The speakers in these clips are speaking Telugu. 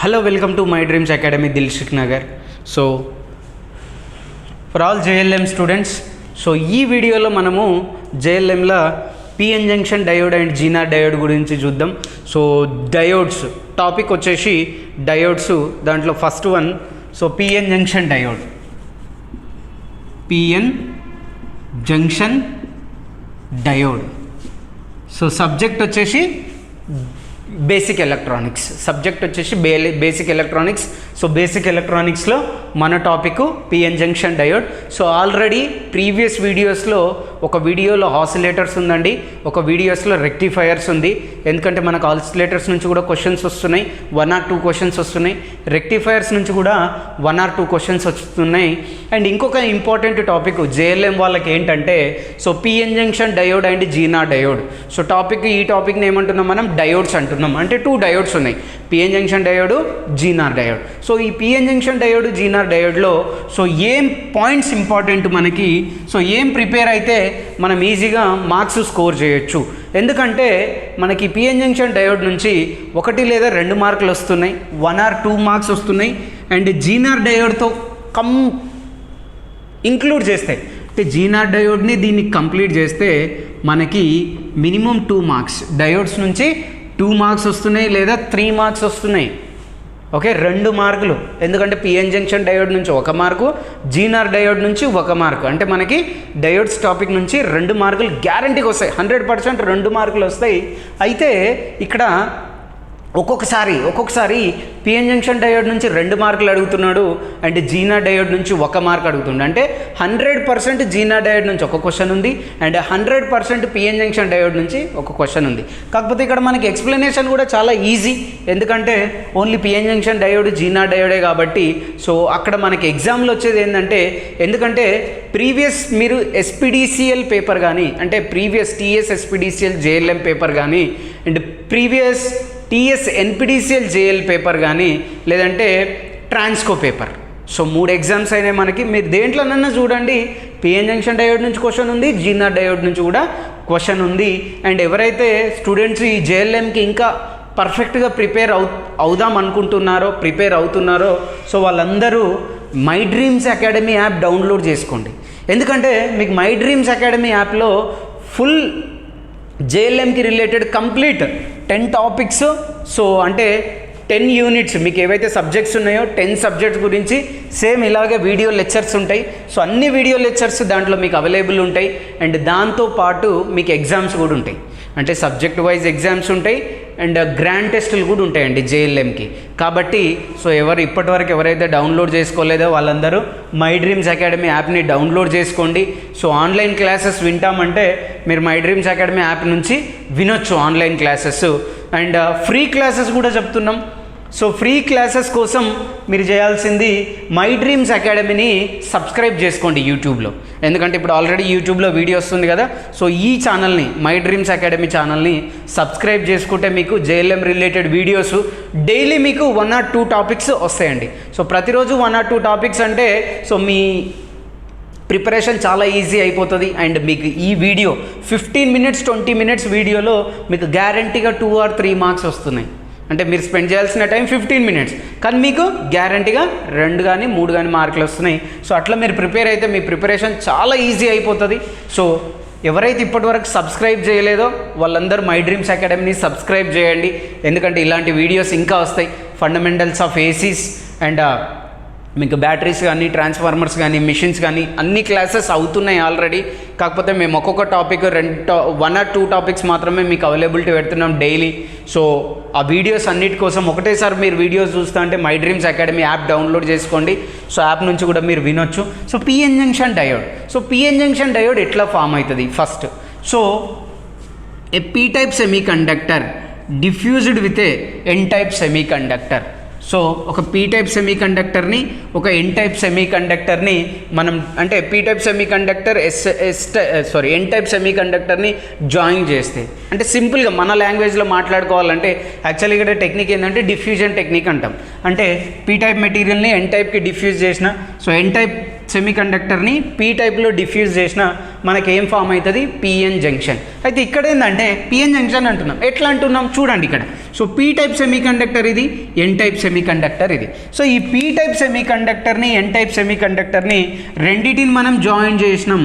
Hello, welcome to My Dreams Academy, Dilshik Nagar. So, for all JLM students, so ee video lo manamu JLM la PN junction diode and GNR diode gurinchi chuddam. So, diodes topic vachesi diodes dantlo first one, so PN junction diode. PN junction diode. So, subject vachesi basic electronics, subject వచ్చేసి బేసిక్ ఎలక్ట్రానిక్స్. సో బేసిక్ ఎలక్ట్రానిక్స్లో మన topic PN junction diode. So already previous వీడియోస్లో ఒక వీడియోలో ఆసిలేటర్స్ ఉందండి, ఒక వీడియోస్లో రెక్టిఫైయర్స్ ఉంది. ఎందుకంటే మనకు ఆసిలేటర్స్ నుంచి కూడా క్వశ్చన్స్ వస్తున్నాయి, 1 or 2 క్వశ్చన్స్ వస్తున్నాయి. రెక్టిఫైయర్స్ నుంచి కూడా 1 or 2 క్వశ్చన్స్ వస్తున్నాయి. అండ్ ఇంకొక ఇంపార్టెంట్ టాపిక్ జేఎల్ఎం వాళ్ళకి ఏంటంటే, so PN junction diode and Zener diode. So ఈ టాపిక్ని ఏమంటున్నాం మనం, డయోడ్స్ అంటున్నాం. అంటే 2 డయోడ్స్ ఉన్నాయి, PN junction diode, zener diode. So ఈ పిఎన్ జంక్షన్ డయోడ్, జీనార్ డయోడ్లో సో ఏం పాయింట్స్ ఇంపార్టెంట్ మనకి, సో ఏం ప్రిపేర్ అయితే మనం ఈజీగా మార్క్స్ స్కోర్ చేయొచ్చు. ఎందుకంటే మనకి పిఎన్ జంక్షన్ డయోడ్ నుంచి 1 లేదా 2 మార్కులు వస్తున్నాయి, 1 or 2 మార్క్స్ వస్తున్నాయి. అండ్ జీనార్ డయోడ్తో ఇంక్లూడ్ చేస్తే, అంటే జీనార్ డయోడ్ని దీన్ని కంప్లీట్ చేస్తే మనకి మినిమం 2 మార్క్స్, డయోడ్స్ నుంచి 2 మార్క్స్ వస్తున్నాయి లేదా 3 మార్క్స్ వస్తున్నాయి. ఓకే, 2 మార్కులు. ఎందుకంటే పిఎన్ జంక్షన్ డయోడ్ నుంచి 1 మార్కు, జీనార్ డయోడ్ నుంచి 1 మార్కు. అంటే మనకి డయోడ్స్ టాపిక్ నుంచి 2 మార్కులు గ్యారంటీగా వస్తాయి, 100% 2 మార్కులు వస్తాయి. అయితే ఇక్కడ ఒక్కొక్కసారి పిఎన్ జంక్షన్ డయోడ్ నుంచి 2 మార్కులు అడుగుతున్నాడు, అండ్ జీనార్ డయోడ్ నుంచి 1 మార్క్ అడుగుతున్నాడు. అంటే 100% జీనార్ డయోడ్ నుంచి 1 క్వశ్చన్ ఉంది, అండ్ 100% పిఎన్ జంక్షన్ డయోడ్ నుంచి 1 క్వశ్చన్ ఉంది. కాకపోతే ఇక్కడ మనకి ఎక్స్ప్లెనేషన్ కూడా చాలా ఈజీ, ఎందుకంటే only PN junction diode, zener డయోడే కాబట్టి. సో అక్కడ మనకి ఎగ్జామ్లో వచ్చేది ఏంటంటే, ఎందుకంటే ప్రీవియస్ మీరు ఎస్పీడీసీఎల్ పేపర్ కానీ, అంటే previous TS SPDCL JLM paper కానీ, and previous TS NPDCL JL paper కానీ, లేదంటే ట్రాన్స్కో పేపర్. సో 3 ఎగ్జామ్స్ అయినాయి మనకి. మీరు దేంట్లోనన్నా చూడండి, పిఎన్ జంక్షన్ డయోడ్ నుంచి క్వశ్చన్ ఉంది, జీనార్ డయోడ్ నుంచి కూడా క్వశ్చన్ ఉంది. అండ్ ఎవరైతే స్టూడెంట్స్ ఈ జేఎల్ఎంకి ఇంకా పర్ఫెక్ట్గా ప్రిపేర్ అవుతున్నారో సో వాళ్ళందరూ my dreams academy app download చేసుకోండి. ఎందుకంటే మీకు మై డ్రీమ్స్ అకాడమీ యాప్లో ఫుల్ జేఎల్ఎంకి రిలేటెడ్ కంప్లీట్ 10 టాపిక్స్, సో అంటే 10 యూనిట్స్, మీకు ఏవైతే సబ్జెక్ట్స్ ఉన్నాయో 10 సబ్జెక్ట్స్ గురించి సేమ్ ఇలాగే వీడియో లెక్చర్స్ ఉంటాయి. సో అన్ని వీడియో లెక్చర్స్ దాంట్లో మీకు అవైలబుల్ ఉంటాయి. అండ్ దాంతోపాటు మీకు ఎగ్జామ్స్ కూడా ఉంటాయి, అంటే సబ్జెక్ట్ వైజ్ ఎగ్జామ్స్ ఉంటాయి, అండ్ గ్రాండ్ టెస్టులు కూడా ఉంటాయండి జేఎల్ఎంకి. కాబట్టి సో ఇప్పటివరకు ఎవరైతే డౌన్లోడ్ చేసుకోలేదో వాళ్ళందరూ మై డ్రీమ్స్ అకాడమీ యాప్ని డౌన్లోడ్ చేసుకోండి. సో ఆన్లైన్ క్లాసెస్ వింటామంటే మీరు మై డ్రీమ్స్ అకాడమీ యాప్ నుంచి వినొచ్చు online classes. And free classes కూడా చెప్తున్నాం. సో ఫ్రీ క్లాసెస్ కోసం మీరు చేయాల్సింది మై డ్రీమ్స్ అకాడమీని సబ్స్క్రైబ్ చేసుకోండి యూట్యూబ్లో. ఎందుకంటే ఇప్పుడు ఆల్రెడీ యూట్యూబ్లో వీడియో వస్తుంది కదా, సో ఈ ఛానల్ని, మై డ్రీమ్స్ అకాడమీ ఛానల్ని సబ్స్క్రైబ్ చేసుకుంటే మీకు జేఎల్ఎం రిలేటెడ్ వీడియోస్ డైలీ మీకు 1 or 2 టాపిక్స్ వస్తాయండి. సో ప్రతిరోజు 1 or 2 టాపిక్స్ అంటే సో మీ ప్రిపరేషన్ చాలా ఈజీ అయిపోతుంది. అండ్ మీకు ఈ వీడియో 15 minutes 20 minutes వీడియోలో మీకు గ్యారంటీగా 2 or 3 మార్క్స్ వస్తున్నాయి. అంటే మీరు స్పెండ్ చేయాల్సిన టైం 15 minutes, కానీ మీకు గ్యారంటీగా 2 కానీ 3 కానీ మార్కులు వస్తున్నాయి. సో అట్లా మీరు ప్రిపేర్ అయితే మీ ప్రిపరేషన్ చాలా ఈజీ అయిపోతుంది. సో ఎవరైతే ఇప్పటివరకు సబ్స్క్రైబ్ చేయలేదో వాళ్ళందరూ మై డ్రీమ్స్ అకాడమీని సబ్స్క్రైబ్ చేయండి. ఎందుకంటే ఇలాంటి వీడియోస్ ఇంకా వస్తాయి. ఫండమెంటల్స్ ఆఫ్ ఏసీస్ అండ్ మీకు బ్యాటరీస్ కానీ, ట్రాన్స్ఫార్మర్స్ కానీ, మిషన్స్ కానీ అన్ని క్లాసెస్ అవుతున్నాయి ఆల్రెడీ. కాకపోతే మేము ఒక్కొక్క టాపిక్ 1 or 2 టాపిక్స్ మాత్రమే మీకు అవైలబిలిటీ పెడుతున్నాం డైలీ. సో ఆ వీడియోస్ అన్నిటి కోసం ఒకటేసారి మీరు వీడియోస్ చూస్తా అంటే my dreams academy app download చేసుకోండి. సో యాప్ నుంచి కూడా మీరు వినొచ్చు. సో పిఎన్ జంక్షన్ డయోడ్ ఎట్లా ఫామ్ అవుతుంది first. So a P type semiconductor diffused with a N type semiconductor. So ఒక పీ టైప్ సెమీ కండక్టర్ని, ఒక ఎన్ టైప్ సెమీ కండక్టర్ని మనం, అంటే P type semiconductor N type semi కండక్టర్ని జాయిన్ చేస్తే, అంటే సింపుల్గా మన లాంగ్వేజ్లో మాట్లాడుకోవాలంటే యాక్చువల్లీ ఇక్కడ టెక్నిక్ ఏంటంటే డిఫ్యూజన్ టెక్నిక్ అంటాం. అంటే పీ టైప్ మెటీరియల్ని ఎన్ టైప్కి డిఫ్యూజ్ చేసిన, సో ఎన్ టైప్ సెమీకండక్టర్ని పీ టైప్లో డిఫ్యూజ్ చేసిన మనకి ఏం ఫామ్ అవుతుంది, పిఎన్ జంక్షన్. అయితే ఇక్కడ ఏంటంటే పిఎన్ జంక్షన్ అంటున్నాం. ఎట్లా అంటున్నాం చూడండి ఇక్కడ. సో పీ టైప్ సెమీకండక్టర్ ఇది, ఎన్ టైప్ సెమీకండక్టర్ ఇది. సో ఈ పీ టైప్ సెమీకండక్టర్ని, ఎన్ టైప్ సెమీకండక్టర్ని రెండింటిని మనం జాయిన్ చేసినాం.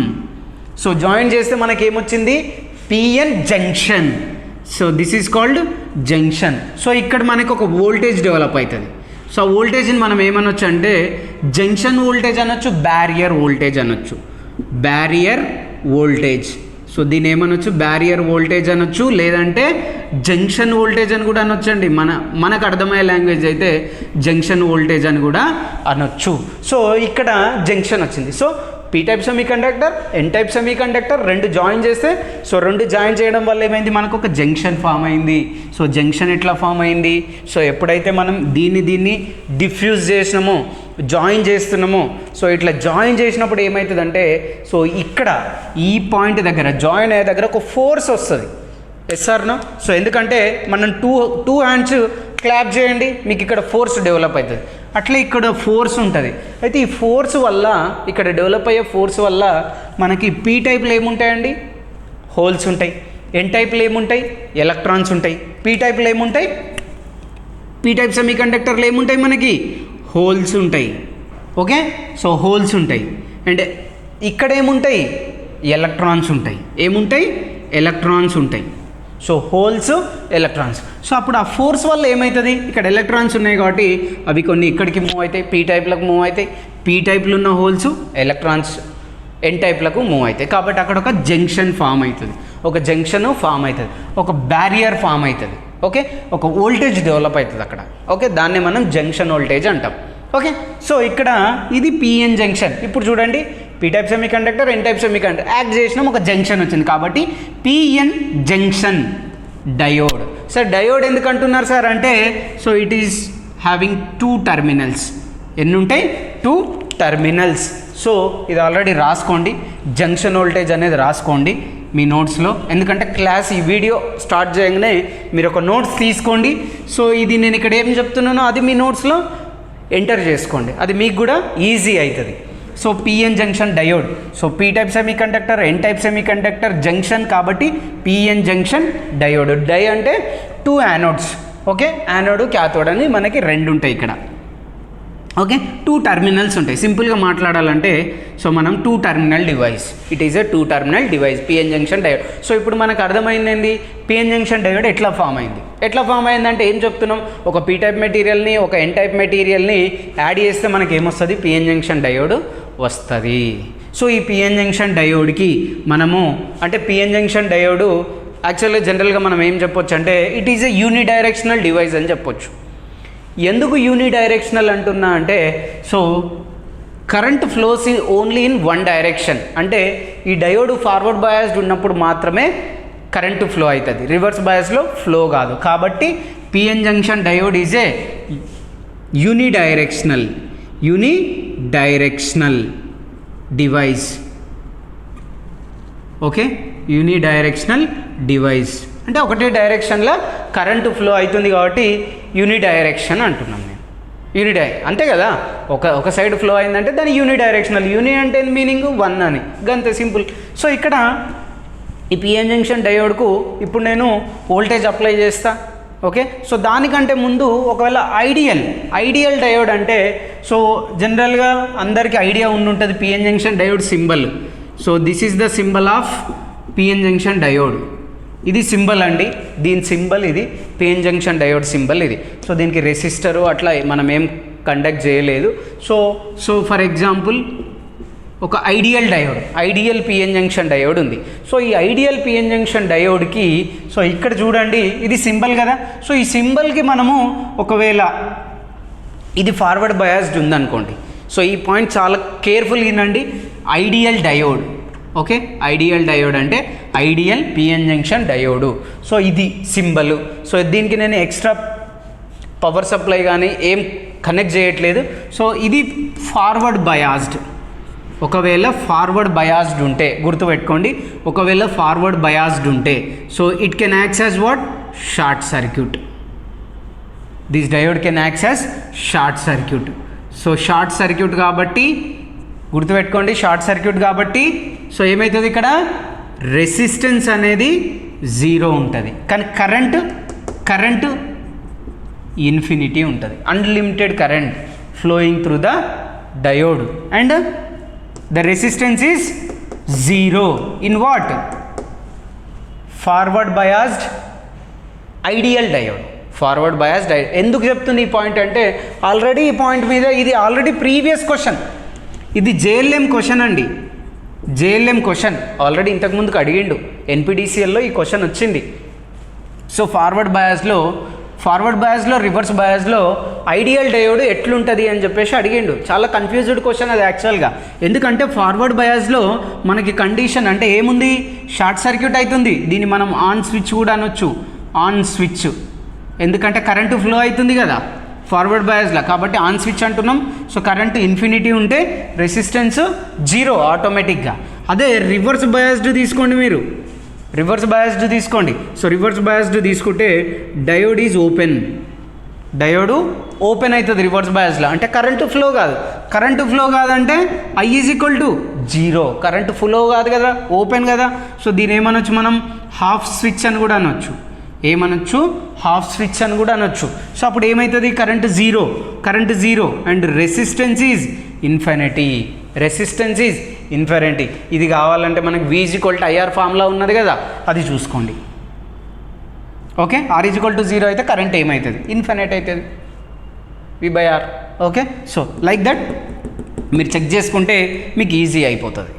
సో జాయిన్ చేస్తే మనకి ఏమొచ్చింది, PN junction. So this is called junction. So ఇక్కడ మనకు ఒక వోల్టేజ్ డెవలప్ అవుతుంది. సో ఆ వోల్టేజ్ని మనం ఏమనొచ్చు అంటే జంక్షన్ వోల్టేజ్ అనొచ్చు, బ్యారియర్ వోల్టేజ్ అనొచ్చు, బ్యారియర్ వోల్టేజ్. సో దీన్ని ఏమనొచ్చు, బ్యారియర్ వోల్టేజ్ అనొచ్చు, లేదంటే జంక్షన్ వోల్టేజ్ అని కూడా అనొచ్చు అండి. మనకు అర్థమయ్యే లాంగ్వేజ్ అయితే జంక్షన్ వోల్టేజ్ అని కూడా అనొచ్చు. సో ఇక్కడ జంక్షన్ వచ్చింది. So P type semiconductor, N type semiconductor రెండు జాయిన్ చేస్తే, సో రెండు జాయిన్ చేయడం వల్ల ఏమైంది, మనకు ఒక జంక్షన్ ఫామ్ అయింది. సో జంక్షన్ ఎట్లా ఫామ్ అయింది, సో ఎప్పుడైతే మనం దీన్ని డిఫ్యూజ్ చేసినామో, జాయిన్ చేస్తున్నామో, సో ఇట్లా జాయిన్ చేసినప్పుడు ఏమవుతుందంటే, సో ఇక్కడ ఈ పాయింట్ దగ్గర జాయిన్ అయ్యే దగ్గర ఒక ఫోర్స్ వస్తుంది. ఎస్ఆర్నో. సో ఎందుకంటే మనం టూ హ్యాండ్స్ క్లాప్ చేయండి, మీకు ఇక్కడ ఫోర్స్ డెవలప్ అవుతుంది. అట్లా ఇక్కడ ఫోర్స్ ఉంటుంది. అయితే ఈ ఫోర్స్ వల్ల, ఇక్కడ డెవలప్ అయ్యే ఫోర్స్ వల్ల మనకి పీ టైప్లో ఏముంటాయండి, హోల్స్ ఉంటాయి. ఎన్ టైప్లో ఏముంటాయి, ఎలక్ట్రాన్స్ ఉంటాయి. పీ టైప్లో ఏముంటాయి, పీ టైప్ సెమీకండక్టర్లో ఏముంటాయి, మనకి హోల్స్ ఉంటాయి. ఓకే. సో హోల్స్ ఉంటాయి. అండ్ ఇక్కడ ఏముంటాయి, ఎలక్ట్రాన్స్ ఉంటాయి. ఏముంటాయి, ఎలక్ట్రాన్స్ ఉంటాయి. So holes, electrons. సో అప్పుడు ఆ ఫోర్స్ వల్ల ఏమవుతుంది, ఇక్కడ ఎలక్ట్రాన్స్ ఉన్నాయి కాబట్టి అవి కొన్ని ఇక్కడికి మూవ్ అవుతాయి, పీ టైప్లకు మూవ్ అవుతాయి. పీ టైప్లో ఉన్న హోల్స్, ఎలక్ట్రాన్స్ ఎన్ టైప్లకు మూవ్ అవుతాయి. కాబట్టి అక్కడ ఒక జంక్షన్ ఫామ్ అవుతుంది, ఒక జంక్షన్ ఫామ్ అవుతుంది, ఒక బ్యారియర్ ఫామ్ అవుతుంది. ఓకే. ఒక వోల్టేజ్ డెవలప్ అవుతుంది అక్కడ. ఓకే. దాన్నే మనం జంక్షన్ వోల్టేజ్ అంటాం. ఓకే. సో ఇక్కడ ఇది పిఎన్ జంక్షన్. ఇప్పుడు చూడండి, P type semiconductor, N type semiconductor act చేసినాం, ఒక జంక్షన్ వచ్చింది కాబట్టి PN junction diode. Sir diode ఎందుకు అంటున్నారు సార్ అంటే, so it is having 2 terminals. ఎన్ని ఉంటాయి, 2 టర్మినల్స్. సో ఇది ఆల్రెడీ రాసుకోండి, జంక్షన్ వోల్టేజ్ అనేది రాసుకోండి మీ నోట్స్లో. ఎందుకంటే క్లాస్ ఈ వీడియో స్టార్ట్ చేయగానే మీరు ఒక నోట్స్ తీసుకోండి. సో ఇది నేను ఇక్కడ ఏం చెప్తున్నానో అది మీ నోట్స్లో ఎంటర్ చేసుకోండి, అది మీకు కూడా ఈజీ అవుతుంది. So PN junction diode. So P type semiconductor, N type semiconductor junction కాబట్టి పిఎన్ జంక్షన్ డయోడ్. డై అంటే 2 యానోడ్స్. ఓకే. యానోడ్, క్యాథోడ్ అని మనకి 2 ఉంటాయి ఇక్కడ. ఓకే. 2 టర్మినల్స్ ఉంటాయి. సింపుల్గా మాట్లాడాలంటే, సో మనం 2 terminal device, it is a 2 terminal device, PN junction diode. So ఇప్పుడు మనకు అర్థమైంది ఏంది, పిఎన్ జంక్షన్ డయోడ్ ఎట్లా ఫామ్ అయింది. ఎట్లా ఫామ్ అయిందంటే ఏం చెప్తున్నాం, ఒక పీ టైప్ మెటీరియల్ని, ఒక ఎన్ టైప్ మెటీరియల్ని యాడ్ చేస్తే మనకి ఏమొస్తుంది, పిఎన్ జంక్షన్ డయోడ్ వస్తుంది. సో ఈ పిఎన్ జంక్షన్ డయోడ్కి మనము అంటే పిఎన్ జంక్షన్ డయోడు యాక్చువల్గా జనరల్గా మనం ఏం చెప్పొచ్చు అంటే it is a unidirectional device అని చెప్పొచ్చు. ఎందుకు యూనిడైరెక్షనల్ అంటున్నా అంటే, so current flows only in 1 direction. అంటే ఈ డయోడ్ ఫార్వర్డ్ బయాస్డ్ ఉన్నప్పుడు మాత్రమే కరెంటు ఫ్లో అవుతుంది, రివర్స్ బయాస్లో ఫ్లో కాదు. కాబట్టి PN junction diode is A unidirectional device. Okay. Unidirectional device అంటే ఒకటే డైరెక్షన్లో కరెంటు ఫ్లో అవుతుంది కాబట్టి యూనిడైరెక్షన్ అంటున్నాం నేను. అంతే కదా, ఒక సైడ్ ఫ్లో అయిందంటే దాని యూనిడైరెక్షనల్. యూని అంటే మీనింగ్ 1 అని, గంతే సింపుల్. సో ఇక్కడ ఈ పిఎన్ జంక్షన్ డయోడ్కు ఇప్పుడు నేను వోల్టేజ్ అప్లై చేస్తా. ఓకే. సో దానికంటే ముందు ఒకవేళ ఐడియల్ డయోడ్ అంటే, సో జనరల్గా అందరికీ ఐడియా ఉంటుంది PN junction diode symbol. So this is the symbol of PN junction diode. ఇది సింబల్ అండి, దీని సింబల్ ఇది, పిఎన్ జంక్షన్ డయోడ్ సింబల్ ఇది. సో దీనికి రెసిస్టరు అట్లా మనం ఏం కండక్ట్ చేయలేదు. సో ఫర్ ఎగ్జాంపుల్ ఒక ఐడియల్ పిఎన్ జంక్షన్ డయోడ్ ఉంది. సో ఈ ఐడియల్ పిఎన్ జంక్షన్ డయోడ్కి, సో ఇక్కడ చూడండి ఇది సింబల్ కదా. సో ఈ సింబల్కి మనము ఒకవేళ ఇది ఫార్వర్డ్ బయాస్డ్ ఉందనుకోండి, సో ఈ పాయింట్ చాలా కేర్ఫుల్ వినండి. Ideal diode. Okay. Ideal diode అంటే ideal PN junction diode. So ఇది సింబల్. సో దీనికి నేను ఎక్స్ట్రా పవర్ సప్లై కానీ ఏం కనెక్ట్ చేయట్లేదు. సో ఇది ఫార్వర్డ్ బయాస్డ్. ఒకవేళ ఫార్వర్డ్ బయాస్డ్ ఉంటే గుర్తుపెట్టుకోండి, ఒకవేళ ఫార్వర్డ్ బయాస్డ్ ఉంటే so it can acts as what, short circuit. This diode can acts as short circuit. So short circuit కాబట్టి గుర్తుపెట్టుకోండి, షార్ట్ సర్క్యూట్ కాబట్టి. సో ఏమవుతుంది ఇక్కడ రెసిస్టెన్స్ అనేది 0 ఉంటుంది, కానీ కరెంటు ఇన్ఫినిటీ ఉంటుంది. Unlimited current flowing through the diode and the resistance is 0 in what? Forward biased ideal diode. Forward biased diode. ఎందుకు చెప్తుంది ఈ పాయింట్ అంటే, ఆల్రెడీ ఈ పాయింట్ మీద ఇది ఆల్రెడీ ప్రీవియస్ క్వశ్చన్, ఇది జేఎల్ఎం క్వశ్చన్ అండి. జేఎల్ఎం క్వశ్చన్ ఆల్రెడీ ఇంతకుముందుకు అడిగిండు, ఎన్పిడిసిఎల్లో ఈ క్వశ్చన్ వచ్చింది. సో ఫార్వర్డ్ బయాస్లో రివర్స్ బయాస్లో ఐడియల్ డయోడ్ ఎట్లుంటుంది అని చెప్పేసి అడిగిండు. చాలా కన్ఫ్యూజ్డ్ క్వశ్చన్ అది యాక్చువల్గా. ఎందుకంటే ఫార్వర్డ్ బయాస్లో మనకి కండిషన్ అంటే ఏముంది, షార్ట్ సర్క్యూట్ అవుతుంది. దీన్ని మనం ఆన్ స్విచ్ కూడా అనొచ్చు, ఆన్ స్విచ్, ఎందుకంటే కరెంటు ఫ్లో అవుతుంది కదా ఫార్వర్డ్ బయాస్లో, కాబట్టి ఆన్ స్విచ్ అంటున్నాం. సో కరెంటు ఇన్ఫినిటీ ఉంటే రెసిస్టెన్స్ 0 ఆటోమేటిక్గా. అదే రివర్స్ బయాస్డ్ తీసుకోండి, మీరు రివర్స్ బయాస్డ్ తీసుకోండి. సో రివర్స్ బయాస్డ్ తీసుకుంటే diode is open, diode open అవుతుంది రివర్స్ బయాస్లో. అంటే కరెంటు ఫ్లో కాదంటే I is equal to 0. Current flow కాదు కదా, ఓపెన్ కదా. సో దీని ఏమనొచ్చు మనం, హాఫ్ స్విచ్ అని కూడా అనొచ్చు. ఏమనొచ్చు, హాఫ్ స్విచ్ అని కూడా అనొచ్చు. సో అప్పుడు ఏమవుతుంది, current zero and resistance is infinity. ఇది కావాలంటే మనకి V equal to IR formula ఉన్నది కదా, అది చూసుకోండి. ఓకే, R ఈక్వల్ టు 0 అయితే కరెంట్ ఏమవుతుంది, ఇన్ఫినిట్ అవుతుంది, V/R. Okay, so like that మీరు చెక్ చేసుకుంటే మీకు ఈజీ అయిపోతుంది.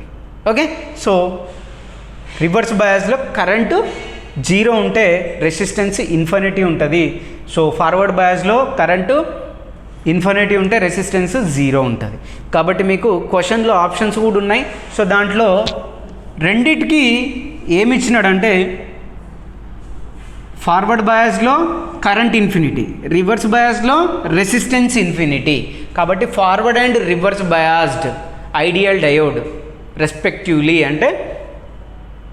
ఓకే, సో రివర్స్ బయాస్లో కరెంటు 0 ఉంటే రెసిస్టెన్స్ ఇన్ఫినిటీ ఉంటుంది. సో ఫార్వర్డ్ బయాస్లో కరెంటు ఇన్ఫినిటీ ఉంటే రెసిస్టెన్స్ 0 ఉంటుంది. కాబట్టి మీకు క్వశ్చన్లో ఆప్షన్స్ కూడా ఉన్నాయి. సో దాంట్లో రెండిటికి ఏమి ఇచ్చినాడంటే, ఫార్వర్డ్ బయాస్లో కరెంట్ ఇన్ఫినిటీ, రివర్స్ బయాస్లో రెసిస్టెన్స్ ఇన్ఫినిటీ. కాబట్టి forward and reverse biased ideal diode respectively అంటే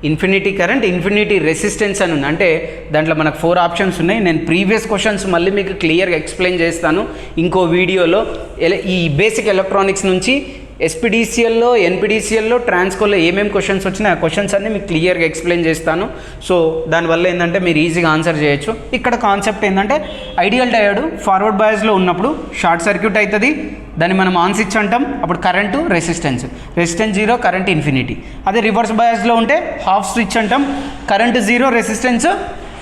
ఇన్ఫినిటీ కరెంట్, ఇన్ఫినిటీ రెసిస్టెన్స్ అని ఉంది. అంటే దాంట్లో మనకు 4 ఆప్షన్స్ ఉన్నాయి. నేను ప్రీవియస్ క్వశ్చన్స్ మళ్ళీ మీకు క్లియర్గా ఎక్స్ప్లెయిన్ చేస్తాను ఇంకో వీడియోలో. ఈ బేసిక్ ఎలక్ట్రానిక్స్ నుంచి ఎస్పీడీసీఎల్లో, ఎన్పీడీసీఎల్లో, ట్రాన్స్కోలో ఏమేమి క్వశ్చన్స్ వచ్చినాయి ఆ క్వశ్చన్స్ అన్నీ మీకు క్లియర్గా ఎక్స్ప్లెయిన్ చేస్తాను. సో దానివల్ల ఏంటంటే మీరు ఈజీగా ఆన్సర్ చేయొచ్చు. ఇక్కడ కాన్సెప్ట్ ఏంటంటే, ఐడియల్ డయోడ్ ఫార్వర్డ్ బయాస్లో ఉన్నప్పుడు షార్ట్ సర్క్యూట్ అవుతుంది, దాన్ని మనం ఆన్ స్విచ్ అంటాం. అప్పుడు కరెంటు రెసిస్టెన్స్ 0, కరెంట్ ఇన్ఫినిటీ. అదే రివర్స్ బయాస్లో ఉంటే హాఫ్ స్విచ్ అంటాం, కరెంటు 0, రెసిస్టెన్స్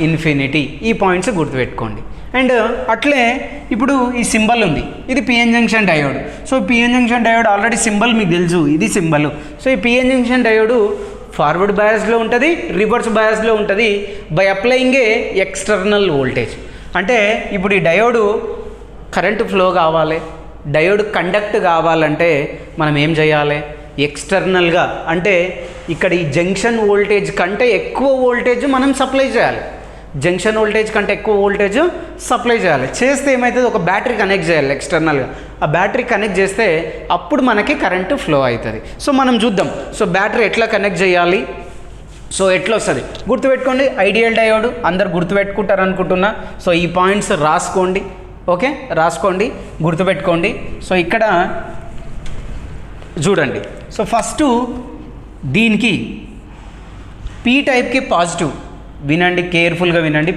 ఇన్ఫినిటీ. ఈ పాయింట్స్ గుర్తుపెట్టుకోండి. అండ్ అట్లే ఇప్పుడు ఈ సింబల్ ఉంది, ఇది PN junction diode. So PN junction diode already symbol మీకు తెలుసు, ఇది సింబల్. సో ఈ పిఎన్ జంక్షన్ డయోడ్ ఫార్వర్డ్ బయాస్లో ఉంటుంది, రివర్స్ బయాస్లో ఉంటుంది by applying A external voltage. అంటే ఇప్పుడు ఈ డయోడు కరెంటు ఫ్లో కావాలి, డయోడ్ కండక్ట్ కావాలంటే మనం ఏం చేయాలి, ఎక్స్టర్నల్గా అంటే ఇక్కడ ఈ జంక్షన్ వోల్టేజ్ కంటే ఎక్కువ వోల్టేజ్ మనం సప్లై చేయాలి. జంక్షన్ వోల్టేజ్ కంటే ఎక్కువ వోల్టేజ్ సప్లై చేయాలి. చేస్తే ఏమవుతుంది, ఒక బ్యాటరీ కనెక్ట్ చేయాలి ఎక్స్టర్నల్గా. ఆ బ్యాటరీ కనెక్ట్ చేస్తే అప్పుడు మనకి కరెంటు ఫ్లో అవుతుంది. సో మనం చూద్దాం, సో బ్యాటరీ ఎట్లా కనెక్ట్ చేయాలి, సో ఎట్లా వస్తుంది గుర్తుపెట్టుకోండి. ఐడియల్ డయోడ్ అందరు గుర్తుపెట్టుకుంటారు అనుకుంటున్నా. సో ఈ పాయింట్స్ రాసుకోండి, ఓకే రాసుకోండి, గుర్తుపెట్టుకోండి. సో ఇక్కడ చూడండి, సో ఫస్ట్ దీనికి పీ టైప్కి పాజిటివ్, వినండి కేర్ఫుల్గా వినండి.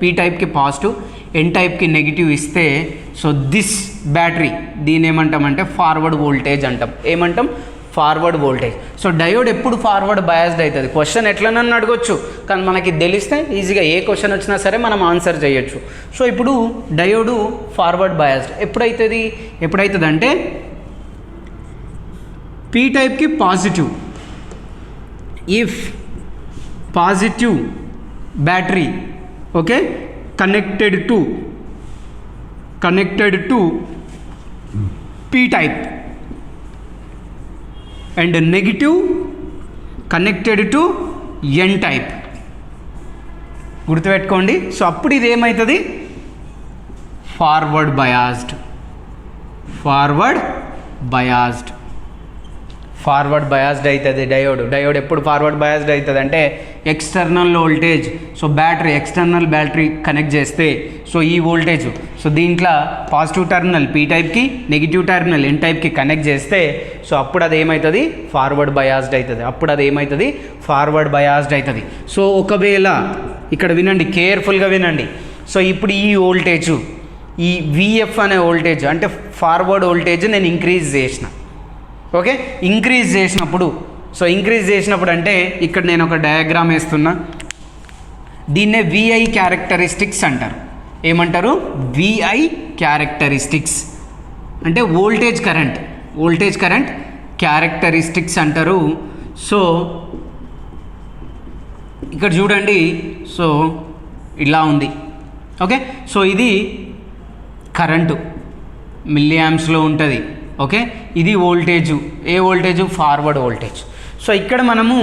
పీ టైప్కి పాజిటివ్, ఎన్ టైప్కి నెగిటివ్ ఇస్తే సో దిస్ బ్యాటరీ దీని ఏమంటామంటే ఫార్వర్డ్ వోల్టేజ్ అంటాం. ఏమంటాం, ఫార్వర్డ్ వోల్టేజ్. సో డయోడ్ ఎప్పుడు ఫార్వర్డ్ బయాస్డ్ అవుతుంది. క్వశ్చన్ ఎట్లనన్నా అడగొచ్చు, కానీ మనకి తెలిస్తే ఈజీగా ఏ క్వశ్చన్ వచ్చినా సరే మనం ఆన్సర్ చేయొచ్చు. సో ఇప్పుడు డయోడు ఫార్వర్డ్ బయాస్డ్ ఎప్పుడవుతుంది అంటే పీ టైప్కి positive, if positive battery okay connected to P type and negative connected to N type. గుర్తుపెట్టుకోండి. సో అప్పుడు ఇది ఏమవుతుంది, ఫార్వర్డ్ బయాస్డ్ అవుతుంది డయోడ్ ఎప్పుడు ఫార్వర్డ్ బయాస్డ్ అవుతుంది అంటే external voltage. So external battery connect చేస్తే సో ఈ వోల్టేజ్ సో దీంట్లో పాజిటివ్ టర్మినల్ పీ టైప్కి, నెగిటివ్ టర్మినల్ ఎన్ టైప్కి కనెక్ట్ చేస్తే సో అప్పుడు అది ఏమవుతుంది, ఫార్వర్డ్ బయాస్డ్ అవుతుంది. అప్పుడు అది ఏమవుతుంది, ఫార్వర్డ్ బయాస్డ్ అవుతుంది. సో ఒకవేళ ఇక్కడ వినండి, కేర్ఫుల్గా వినండి. సో ఇప్పుడు ఈ వోల్టేజు, ఈ విఎఫ్ అనే వోల్టేజ్ అంటే ఫార్వర్డ్ వోల్టేజ్ నేను ఇంక్రీజ్ చేసిన. ఓకే, ఇంక్రీజ్ చేసినప్పుడు, సో ఇంక్రీజ్ చేసినప్పుడు అంటే ఇక్కడ నేను ఒక డయాగ్రామ్ వేస్తున్నా. దీన్నే విఐ క్యారెక్టరిస్టిక్స్ అంటారు. ఏమంటారు, విఐ క్యారెక్టరిస్టిక్స్ అంటే వోల్టేజ్ కరెంట్ క్యారెక్టరిస్టిక్స్ అంటారు. సో ఇక్కడ చూడండి, సో ఇలా ఉంది. ఓకే, సో ఇది కరెంటు మిల్లీ యాంప్స్లో ఉంటుంది. ఓకే, ఇది వోల్టేజు, ఏ వోల్టేజు, ఫార్వర్డ్ వోల్టేజ్. సో ఇక్కడ మనము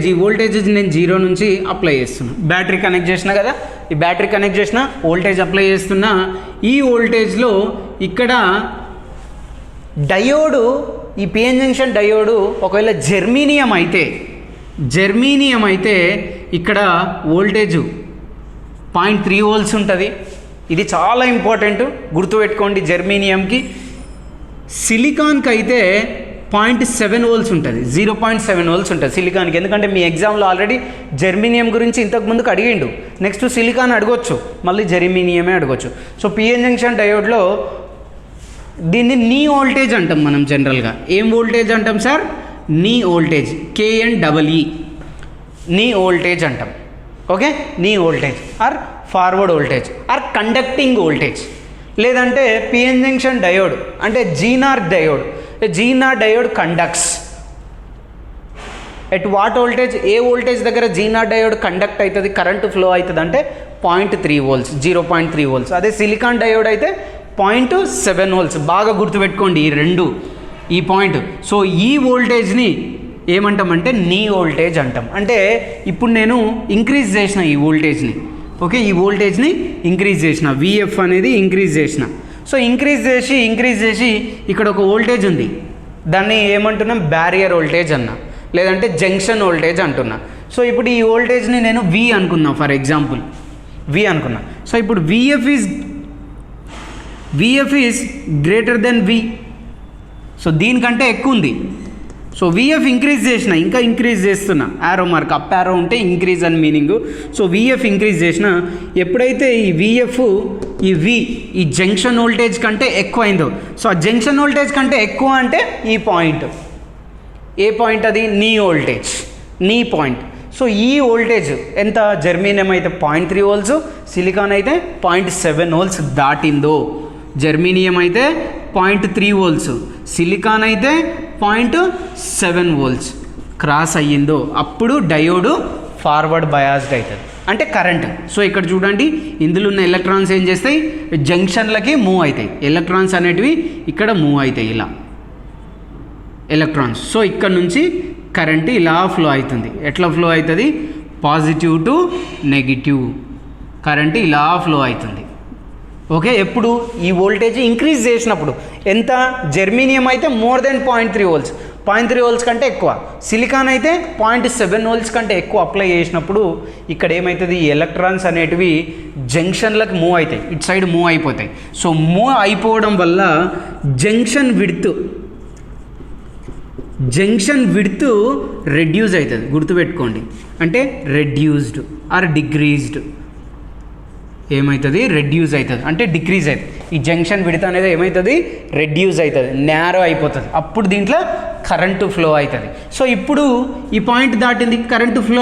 ఈ వోల్టేజ్ నేను 0 నుంచి అప్లై చేస్తున్నాను. బ్యాటరీ కనెక్ట్ చేసిన కదా, ఈ బ్యాటరీ కనెక్ట్ చేసిన వోల్టేజ్ అప్లై చేస్తున్నా. ఈ వోల్టేజ్లో ఇక్కడ డయోడు, ఈ పిఎన్ జంక్షన్ డయోడు ఒకవేళ జెర్మీనియం అయితే ఇక్కడ వోల్టేజు 0.3 వోల్ట్స్ ఉంటుంది. ఇది చాలా ఇంపార్టెంట్, గుర్తుపెట్టుకోండి. జెర్మీనియంకి, సిలికాన్కి అయితే 0.7 వోల్ట్స్ ఉంటుంది, 0.7 వోల్ట్స్ ఉంటుంది సిలికాన్కి. ఎందుకంటే మీ ఎగ్జామ్లో ఆల్రెడీ జెర్మీనియం గురించి ఇంతకు ముందుకు అడిగిండు. నెక్స్ట్ సిలికాన్ అడగొచ్చు, మళ్ళీ జెర్మీనియమే అడగొచ్చు. సో పిఎన్ జంక్షన్ డయోడ్లో దీన్ని నీ వోల్టేజ్ అంటాం మనం జనరల్గా. ఏం వోల్టేజ్ అంటాం sir, knee voltage, KNEE, knee voltage అంటాం. Okay, knee voltage or forward voltage or conducting voltage. లేదంటే పిఎన్ జంక్షన్ డయోడ్ అంటే zener diode conducts at what voltage, ఏ వోల్టేజ్ దగ్గర జీనార్ డయోడ్ కండక్ట్ అవుతుంది, కరెంటు ఫ్లో అవుతుంది అంటే 0.3 వోల్ట్స్, 0.3 వోల్ట్స్. అదే సిలికాన్ డయోడ్ అయితే 0.7 వోల్ట్స్. బాగా గుర్తుపెట్టుకోండి ఈ పాయింట్. సో ఈ వోల్టేజ్ని ఏమంటామంటే నీ వోల్టేజ్ అంటాం. అంటే ఇప్పుడు నేను ఇంక్రీజ్ చేసిన ఈ వోల్టేజ్ని. ఓకే, ఈ వోల్టేజ్ని ఇంక్రీజ్ చేసిన, విఎఫ్ అనేది ఇంక్రీజ్ చేసిన. సో ఇంక్రీజ్ చేసి ఇక్కడ ఒక వోల్టేజ్ ఉంది, దాన్ని ఏమంటున్నాం, బ్యారియర్ వోల్టేజ్ అన్నా, లేదంటే జంక్షన్ వోల్టేజ్ అంటున్నా. సో ఇప్పుడు ఈ వోల్టేజ్ని నేను వి అనుకున్నా, ఫర్ ఎగ్జాంపుల్ వి అనుకున్నా. సో ఇప్పుడు VF is greater than V. So దీనికంటే ఎక్కువ ఉంది. సో విఎఫ్ ఇంక్రీజ్ చేసిన, ఇంకా ఇంక్రీజ్ చేస్తున్నా, యారో మార్క్ అప్ యారో ఉంటే ఇంక్రీజ్ అని మీనింగ్. సో విఎఫ్ ఇంక్రీజ్ చేసిన, ఎప్పుడైతే ఈ విఎఫ్ ఈ జంక్షన్ వోల్టేజ్ కంటే ఎక్కువ అయిందో, సో ఆ జంక్షన్ వోల్టేజ్ కంటే ఎక్కువ అంటే ఈ పాయింట్, ఏ పాయింట్ అది, నీ వోల్టేజ్, నీ పాయింట్. సో ఈ వోల్టేజ్ ఎంత, జెర్మీనియం అయితే 0.3 వోల్ట్స్, సిలికాన్ అయితే 0.7 వోల్ట్స్ దాటిందో, జెర్మీనియం అయితే 0.3 వోల్ట్స్, సిలికాన్ అయితే 0.7 వోల్ట్స్ క్రాస్ అయ్యిందో అప్పుడు డయోడు ఫార్వర్డ్ బయాస్డ్ అవుతుంది, అంటే కరెంట్. సో ఇక్కడ చూడండి, ఇందులో ఉన్న ఎలక్ట్రాన్స్ ఏం చేస్తాయి, జంక్షన్లకి మూవ్ అవుతాయి. ఎలక్ట్రాన్స్ అనేటివి ఇక్కడ మూవ్ అవుతాయి, ఇలా ఎలక్ట్రాన్స్. సో ఇక్కడ నుంచి కరెంట్ ఇలా ఫ్లో అవుతుంది. ఎట్లా ఫ్లో అవుతుంది, పాజిటివ్ టు నెగిటివ్ కరెంట్ ఇలా ఫ్లో అవుతుంది. ఓకే, ఎప్పుడు ఈ వోల్టేజ్ ఇంక్రీజ్ చేసినప్పుడు. ఎంత, జెర్మీనియం అయితే మోర్ దెన్ 0.3 వోల్ట్స్, 0.3 వోల్ట్స్ కంటే ఎక్కువ, సిలికాన్ అయితే 0.7 వోల్ట్స్ కంటే ఎక్కువ అప్లై చేసినప్పుడు ఇక్కడ ఏమవుతుంది, ఈ ఎలక్ట్రాన్స్ అనేటివి జంక్షన్లకు మూవ్ అవుతాయి, ఇటు సైడ్ మూవ్ అయిపోతాయి. సో మూవ్ అయిపోవడం వల్ల జంక్షన్ విడ్త్ రెడ్యూస్ అవుతుంది. గుర్తుపెట్టుకోండి, అంటే రెడ్యూస్డ్ ఆర్ డిక్రీజ్డ్ ఏమవుతుంది, రెడ్యూస్ అవుతుంది, అంటే డిక్రీజ్ అవుతుంది. ఈ జంక్షన్ విడ్త్ అనేది ఏమవుతుంది, రెడ్యూస్ అవుతుంది, నేరో అయిపోతుంది. అప్పుడు దీంట్లో కరెంటు ఫ్లో అవుతుంది. సో ఇప్పుడు ఈ పాయింట్ దాటింది, కరెంటు ఫ్లో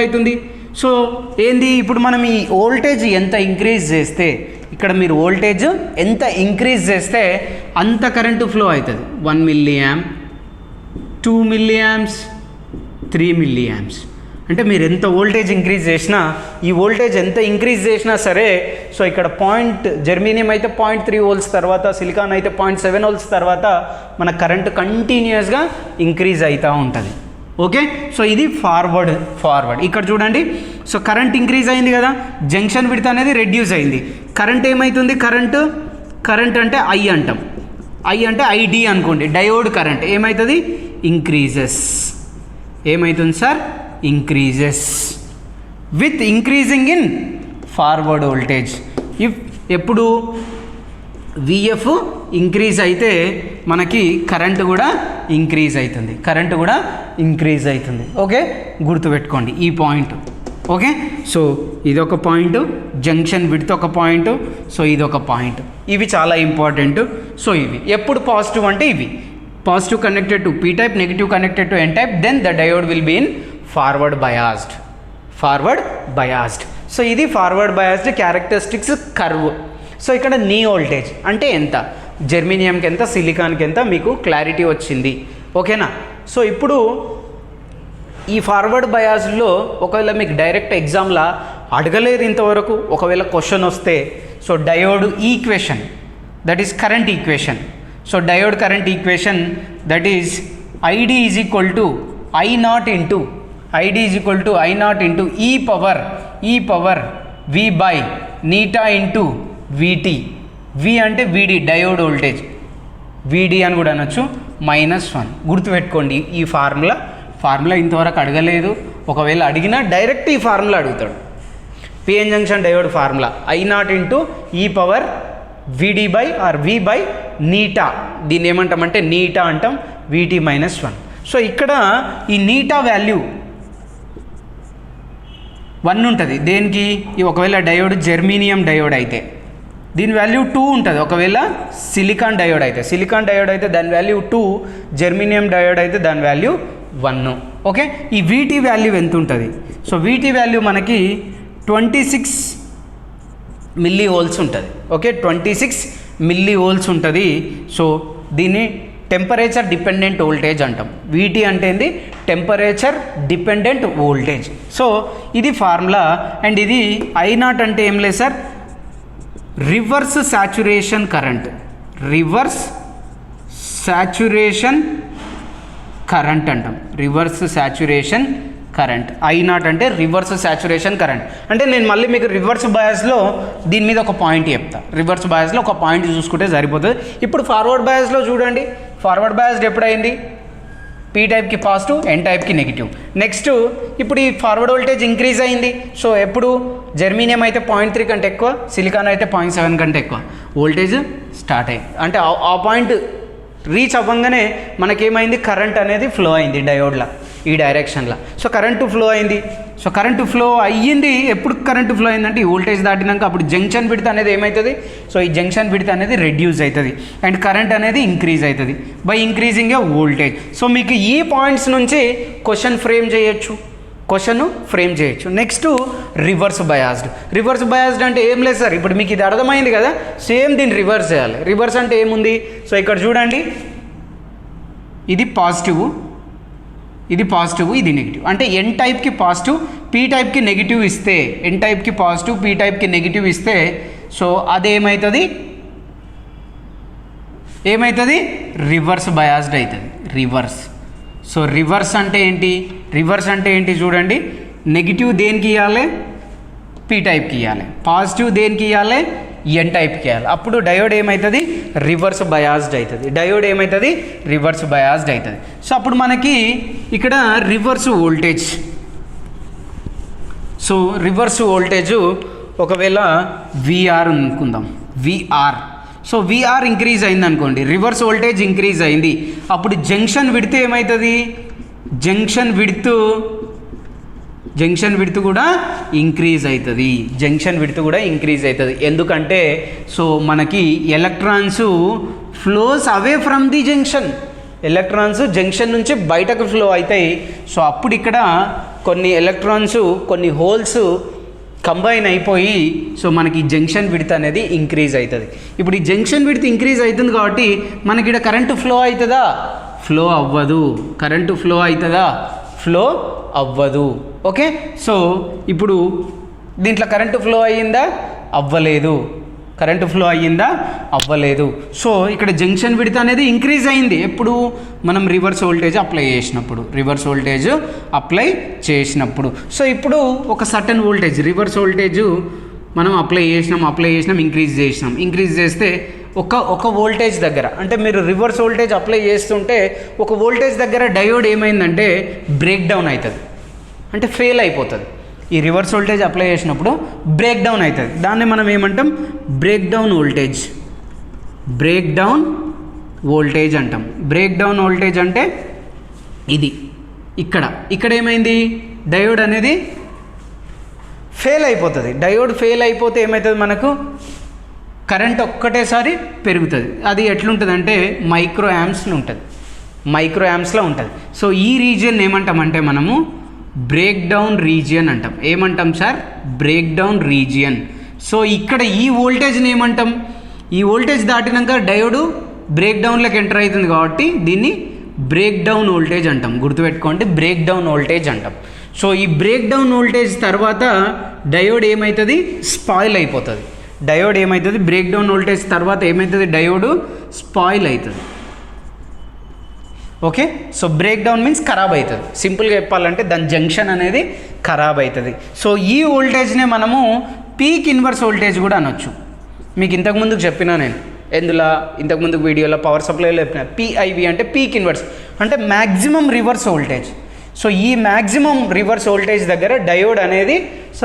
అవుతుంది. సో ఏంది, ఇప్పుడు మనం ఈ వోల్టేజ్ ఎంత ఇంక్రీజ్ చేస్తే, ఇక్కడ మీరు వోల్టేజ్ ఎంత ఇంక్రీజ్ చేస్తే అంత కరెంటు ఫ్లో అవుతుంది. 1 మిల్లీయాంప్, 2 మిల్లీయాంప్స్, 3 మిల్లీయాంప్స్. అంటే మీరు ఎంత వోల్టేజ్ ఇంక్రీజ్ చేసినా, ఈ వోల్టేజ్ ఎంత ఇంక్రీజ్ చేసినా సరే, సో ఇక్కడ జెర్మీనియం అయితే 0.3 వోల్ట్స్ తర్వాత, సిలికాన్ అయితే 0.7 వోల్ట్స్ తర్వాత మన కరెంటు కంటిన్యూస్గా ఇంక్రీజ్ అవుతూ ఉంటుంది. ఓకే, సో ఇది ఫార్వర్డ్. ఇక్కడ చూడండి, సో కరెంట్ ఇంక్రీజ్ అయింది కదా, జంక్షన్ విడ్త్ అనేది రెడ్యూస్ అయింది. కరెంట్ ఏమవుతుంది, కరెంట్ అంటే ఐ అంటాం, ఐ అంటే ఐడి అనుకోండి, డయోడ్ కరెంట్ ఏమవుతుంది, ఇంక్రీజెస్. ఏమవుతుంది sir, increases with increasing in forward voltage. If ఎప్పుడు విఎఫ్ ఇంక్రీజ్ అయితే మనకి కరెంట్ కూడా ఇంక్రీజ్ అవుతుంది. ఓకే, గుర్తుపెట్టుకోండి ఈ పాయింట్. ఓకే, సో ఇదొక పాయింట్, జంక్షన్ విడ్త్ ఒక పాయింట్, సో ఇదొక పాయింట్. ఇవి చాలా ఇంపార్టెంట్. సో ఇవి ఎప్పుడు పాజిటివ్ అంటే ఇవి positive connected to P type, negative connected to N type, then the diode will be in forward biased. So ఇది forward biased characteristics curve. So ఇక్కడ నీ వోల్టేజ్ అంటే ఎంత, జెర్మేనియంకి ఎంత, సిలికాన్కి ఎంత, మీకు క్లారిటీ వచ్చింది. ఓకేనా. సో ఇప్పుడు ఈ ఫార్వర్డ్ బయాస్లో ఒకవేళ మీకు డైరెక్ట్ ఎగ్జామ్లా అడగలేదు ఇంతవరకు, ఒకవేళ క్వశ్చన్ వస్తే, so diode equation that is current equation. So diode current equation that is ID is equal to I naught into ఈ పవర్ వి బై నీటా ఇంటూ విటి. వి అంటే విడి డయోడ్ వోల్టేజ్, విడి అని కూడా అనొచ్చు, -1. గుర్తుపెట్టుకోండి ఈ ఫార్ములా ఇంతవరకు అడగలేదు, ఒకవేళ అడిగినా డైరెక్ట్ ఈ ఫార్ములా అడుగుతాడు. PN junction diode formula I0 into ఈ పవర్ విడి బై ఆర్ వి బై నీటా. దీన్ని ఏమంటామంటే నీటా అంటాం, విటి -1. సో ఇక్కడ ఈ నీటా వాల్యూ 1 ఉంటుంది. దేనికి, ఒకవేళ డయోడ్ జెర్మేనియం డయోడ్ అయితే దీని వాల్యూ 2 ఉంటుంది. ఒకవేళ సిలికాన్ డయోడ్ అయితే దాని వాల్యూ 2, జెర్మేనియం డయోడ్ అయితే దాని వాల్యూ 1. ఓకే, ఈ వీటి వాల్యూ ఎంత ఉంటుంది? సో వీటి వాల్యూ మనకి 26 మిల్లీ వోల్ట్స్ ఉంటుంది. ఓకే, 26 మిల్లీ వోల్ట్స్ ఉంటుంది. సో దీన్ని టెంపరేచర్ డిపెండెంట్ వోల్టేజ్ అంటాం. వీటి అంటే ఏంది, టెంపరేచర్ డిపెండెంట్ వోల్టేజ్. సో ఇది ఫార్ములా. అండ్ ఇది I0 అంటే ఏం లేదు సార్, రివర్స్ సాచురేషన్ కరెంట్ అంటాం. రివర్స్ సాచురేషన్ కరెంట్ I0 అంటే రివర్స్ సాచురేషన్ కరెంట్. అంటే నేను మళ్ళీ మీకు రివర్స్ బయాస్లో దీని మీద ఒక పాయింట్ చెప్తా. రివర్స్ బయాస్లో ఒక పాయింట్ చూసుకుంటే సరిపోతుంది. ఇప్పుడు ఫార్వర్డ్ బయాస్లో చూడండి, ఫార్వర్డ్ బయాస్డ్ ఎప్పుడైంది, పీ టైప్కి పాజిటివ్, ఎన్ టైప్కి నెగిటివ్. నెక్స్ట్ ఇప్పుడు ఈ ఫార్వర్డ్ వోల్టేజ్ ఇంక్రీజ్ అయింది. సో ఎప్పుడు జెర్మేనియం అయితే 0.3 కంటే ఎక్కువ, సిలికాన్ అయితే 0.7 కంటే ఎక్కువ వోల్టేజ్ స్టార్ట్ అయింది. అంటే ఆ పాయింట్ రీచ్ అవ్వగానే మనకేమైంది, కరెంట్ అనేది ఫ్లో అయింది డయోడ్లో ఈ డైరెక్షన్లో. సో కరెంటు ఫ్లో అయింది. సో కరెంటు ఫ్లో అయ్యింది. ఎప్పుడు కరెంటు ఫ్లో అయిందంటే ఈ వోల్టేజ్ దాటినాక అప్పుడు జంక్షన్ విడ్త్ అనేది ఏమవుతుంది, సో ఈ జంక్షన్ విడ్త్ అనేది రెడ్యూస్ అవుతుంది అండ్ కరెంట్ అనేది ఇంక్రీజ్ అవుతుంది by increasing A voltage. So మీకు ఈ పాయింట్స్ నుంచి క్వశ్చన్ ఫ్రేమ్ చేయొచ్చు. నెక్స్ట్ రివర్స్ బయాస్డ్ అంటే ఏం లేదు సార్, ఇప్పుడు మీకు ఇది అర్థమైంది కదా, సేమ్ దీన్ని రివర్స్ చేయాలి. రివర్స్ అంటే ఏముంది, సో ఇక్కడ చూడండి, ఇది పాజిటివ్, ఇది నెగిటివ్. అంటే ఎన్ టైప్కి పాజిటివ్, పీ టైప్కి నెగిటివ్ ఇస్తే, ఎన్ టైప్కి పాజిటివ్, పీ టైప్కి నెగిటివ్ ఇస్తే, సో అదేమవుతుంది, రివర్స్ బయాస్డ్ అవుతుంది. సో రివర్స్ అంటే ఏంటి చూడండి, నెగిటివ్ దేనికి ఇవ్వాలి, పీ టైప్కి ఇవ్వాలి, పాజిటివ్ దేనికి ఇవ్వాలి, ఎన్ టైప్కి ఇవ్వాలి. అప్పుడు డయోడ్ ఏమవుతుంది, రివర్స్ బయాస్డ్ అవుతుంది. సో అప్పుడు మనకి ఇక్కడ రివర్స్ వోల్టేజ్ ఒకవేళ విఆర్ అనుకుందాం, సో విఆర్ ఇంక్రీజ్ అయింది అనుకోండి, రివర్స్ వోల్టేజ్ ఇంక్రీజ్ అయింది. అప్పుడు జంక్షన్ విడ్త్ ఏమవుతుంది, జంక్షన్ విడ్త్ కూడా ఇంక్రీజ్ అవుతుంది. ఎందుకంటే సో మనకి electrons flows away from the junction, junction నుంచి బయటకు ఫ్లో అవుతాయి. సో అప్పుడు ఇక్కడ కొన్ని ఎలక్ట్రాన్స్, కొన్ని హోల్స్ కంబైన్ అయిపోయి సో మనకి జంక్షన్ విడ్త్ అనేది ఇంక్రీజ్ అవుతుంది. ఇప్పుడు ఈ జంక్షన్ విడ్త్ ఇంక్రీజ్ అవుతుంది కాబట్టి మనకి ఇక్కడ కరెంటు ఫ్లో అవుతుందా, ఫ్లో అవ్వదు. ఓకే, సో ఇప్పుడు దీంట్లో కరెంటు ఫ్లో అయ్యిందా, అవ్వలేదు. సో ఇక్కడ జంక్షన్ విడ్త్ అనేది ఇంక్రీజ్ అయింది. ఎప్పుడు మనం రివర్స్ వోల్టేజ్ అప్లై చేసినప్పుడు. సో ఇప్పుడు ఒక సర్టన్ వోల్టేజ్, రివర్స్ వోల్టేజ్ మనం అప్లై చేసినాం, ఇంక్రీజ్ చేస్తే ఒక వోల్టేజ్ దగ్గర, అంటే మీరు రివర్స్ వోల్టేజ్ అప్లై చేస్తుంటే ఒక వోల్టేజ్ దగ్గర డయోడ్ ఏమైందంటే బ్రేక్ డౌన్ అవుతుంది, అంటే ఫెయిల్ అయిపోతుంది. ఈ రివర్స్ వోల్టేజ్ అప్లై చేసినప్పుడు బ్రేక్ డౌన్ అవుతుంది. దాన్ని మనం ఏమంటాం? Break down voltage. Break down voltage అంటాం. బ్రేక్ డౌన్ వోల్టేజ్ అంటే ఇది. ఇక్కడ ఏమైంది? డయోడ్ అనేది ఫెయిల్ అయిపోతుంది. డయోడ్ ఫెయిల్ అయిపోతే ఏమవుతుంది? మనకు కరెంట్ ఒక్కటేసారి పెరుగుతుంది. అది ఎట్లుంటుందంటే మైక్రో యాంప్స్లో ఉంటుంది. మైక్రో యాంప్స్లో ఉంటుంది. సో ఈ రీజియన్ ఏమంటామంటే మనము బ్రేక్ డౌన్ రీజియన్ అంటాం. ఏమంటాం sir? Break down region. So ఇక్కడ ఈ వోల్టేజ్ని ఏమంటాం? ఈ వోల్టేజ్ దాటినాక డయోడు బ్రేక్ డౌన్లోకి ఎంటర్ అవుతుంది కాబట్టి దీన్ని బ్రేక్ డౌన్ వోల్టేజ్ అంటాం. గుర్తుపెట్టుకోండి, బ్రేక్ డౌన్ వోల్టేజ్ అంటాం. సో ఈ బ్రేక్ డౌన్ వోల్టేజ్ తర్వాత డయోడ్ ఏమవుతుంది? స్పాయిల్ అయిపోతుంది. డయోడ్ ఏమవుతుంది? బ్రేక్ డౌన్ వోల్టేజ్ తర్వాత ఏమవుతుంది? డయోడు స్పాయిల్ అవుతుంది. Okay. So break down means ఖరాబ్ అవుతుంది. సింపుల్గా చెప్పాలంటే దాని జంక్షన్ అనేది ఖరాబ్ అవుతుంది. సో ఈ వోల్టేజ్నే మనము పీక్ ఇన్వర్స్ వోల్టేజ్ కూడా అనొచ్చు. మీకు ఇంతకుముందుకు చెప్పినా నేను ఇంతకుముందు వీడియోలో పవర్ సప్లైలో చెప్పిన పిఐవి అంటే పీక్ ఇన్వర్స్ అంటే మ్యాక్సిమం రివర్స్ వోల్టేజ్. సో ఈ మ్యాక్సిమం రివర్స్ వోల్టేజ్ దగ్గర డయోడ్ అనేది